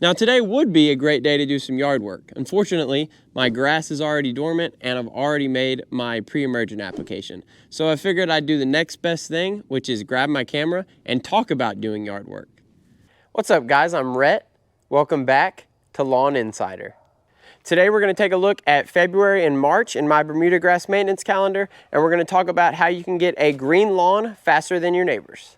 Now today would be a great day to do some yard work. Unfortunately, my grass is already dormant and I've already made my pre-emergent application. So I figured I'd do the next best thing, which is grab my camera and talk about doing yard work. What's up guys, I'm Rhett. Welcome back to Lawn Insider. Today we're going to take a look at February and March in my Bermuda grass maintenance calendar, and we're going to talk about how you can get a green lawn faster than your neighbors.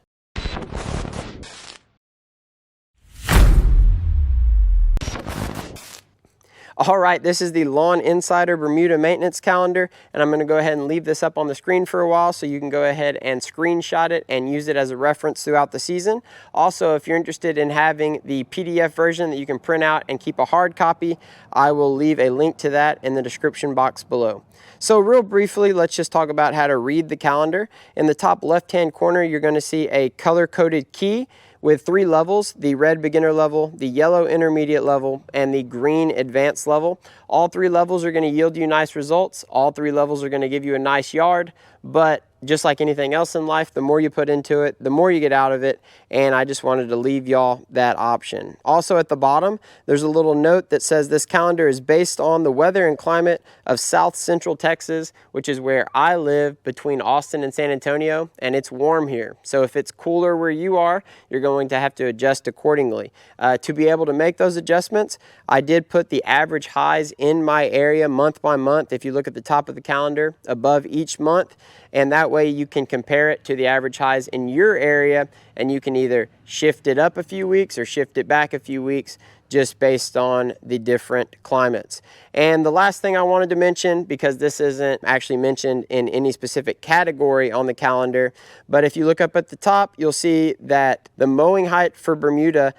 All right, this is the Lawn Insider Bermuda maintenance calendar, and I'm going to go ahead and leave this up on the screen for a while so you can go ahead and screenshot it and use it as a reference throughout the season. Also, if you're interested in having the PDF version that you can print out and keep a hard copy, I will leave a link to that in the description box below. So real briefly, let's just talk about how to read the calendar. In the top left-hand corner, you're going to see a color-coded key with 3 levels: the red beginner level, the yellow intermediate level, and the green advanced level. All 3 levels are going to yield you nice results. All 3 levels are going to give you a nice yard, but just like anything else in life, the more you put into it, the more you get out of it, and I just wanted to leave y'all that option. Also at the bottom, there's a little note that says this calendar is based on the weather and climate of South Central Texas, which is where I live between Austin and San Antonio, and it's warm here. So if it's cooler where you are, you're going to have to adjust accordingly. To be able to make those adjustments, I did put the average highs in my area month by month, if you look at the top of the calendar, above each month, and that way you can compare it to the average highs in your area, and you can either shift it up a few weeks or shift it back a few weeks just based on the different climates. And the last thing I wanted to mention, because this isn't actually mentioned in any specific category on the calendar, but if you look up at the top, you'll see that the mowing height for Bermuda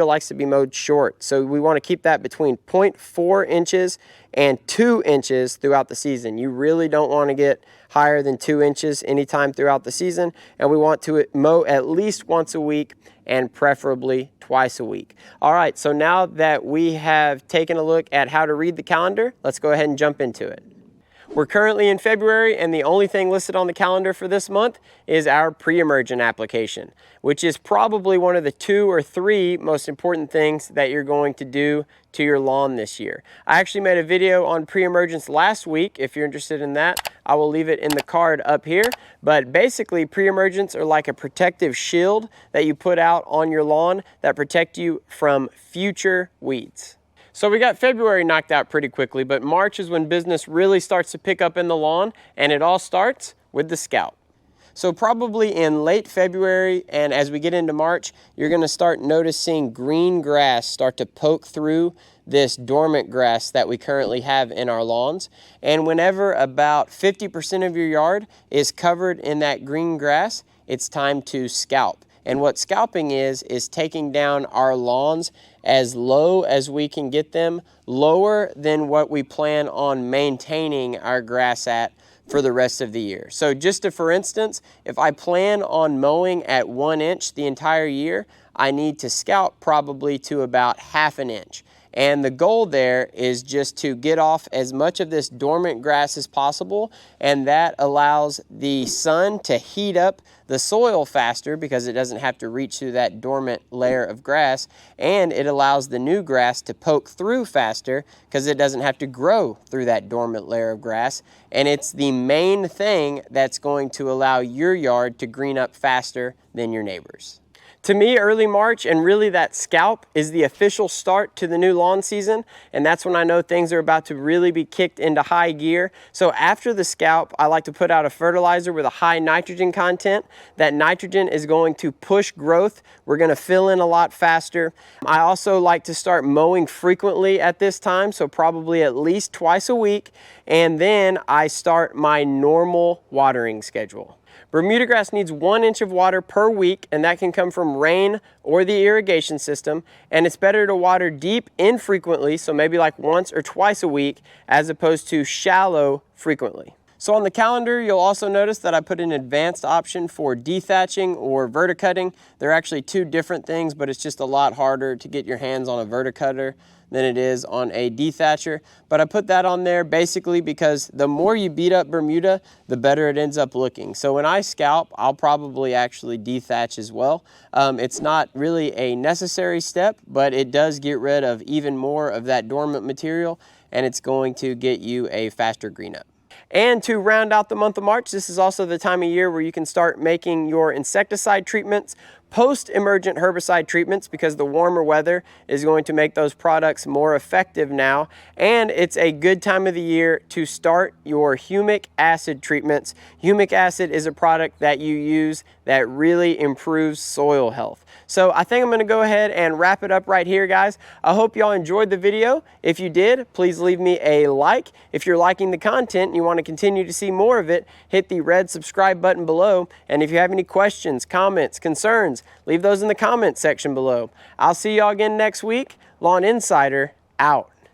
likes to be mowed short. So we want to keep that between 0.4 inches and 2 inches throughout the season. You really don't want to get higher than 2 inches anytime throughout the season, and we want to mow at least once a week and preferably twice a week. All right, so now that we have taken a look at how to read the calendar, let's go ahead and jump into it. We're currently in February, and the only thing listed on the calendar for this month is our pre-emergent application, which is probably one of the 2 or 3 most important things that you're going to do to your lawn this year. I actually made a video on pre-emergence last week. If you're interested in that, I will leave it in the card up here. But basically, pre-emergents are like a protective shield that you put out on your lawn that protect you from future weeds. So we got February knocked out pretty quickly, but March is when business really starts to pick up in the lawn, and it all starts with the scalp. So probably in late February and as we get into March, you're going to start noticing green grass start to poke through this dormant grass that we currently have in our lawns. And whenever about 50% of your yard is covered in that green grass, it's time to scalp. And what scalping is taking down our lawns as low as we can get them, lower than what we plan on maintaining our grass at for the rest of the year. So just for instance, if I plan on mowing at 1 inch the entire year, I need to scalp probably to about 1/2 inch. And the goal there is just to get off as much of this dormant grass as possible, and that allows the sun to heat up the soil faster because it doesn't have to reach through that dormant layer of grass, and it allows the new grass to poke through faster because it doesn't have to grow through that dormant layer of grass. And it's the main thing that's going to allow your yard to green up faster than your neighbors. To me, early March and really that scalp is the official start to the new lawn season, and that's when I know things are about to really be kicked into high gear. So after the scalp, I like to put out a fertilizer with a high nitrogen content. That nitrogen is going to push growth. We're going to fill in a lot faster. I also like to start mowing frequently at this time, so probably at least twice a week, and then I start my normal watering schedule. Bermuda grass needs 1 inch of water per week, and that can come from rain or the irrigation system, and it's better to water deep infrequently, so maybe like once or twice a week, as opposed to shallow frequently. So on the calendar, you'll also notice that I put an advanced option for dethatching or verticutting. They're actually two different things, but it's just a lot harder to get your hands on a verticutter than it is on a dethatcher. But I put that on there basically because the more you beat up Bermuda, the better it ends up looking. So when I scalp, I'll probably actually dethatch as well. It's not really a necessary step, but it does get rid of even more of that dormant material, and it's going to get you a faster green up. And to round out the month of March, this is also the time of year where you can start making your insecticide treatments, post-emergent herbicide treatments, because the warmer weather is going to make those products more effective now. And it's a good time of the year to start your humic acid treatments. Humic acid is a product that you use that really improves soil health. So I think I'm going to go ahead and wrap it up right here, guys. I hope y'all enjoyed the video. If you did, please leave me a like. If you're liking the content and you want to continue to see more of it, hit the red subscribe button below. And if you have any questions, comments, concerns, leave those in the comments section below. I'll see y'all again next week. Lawn Insider out.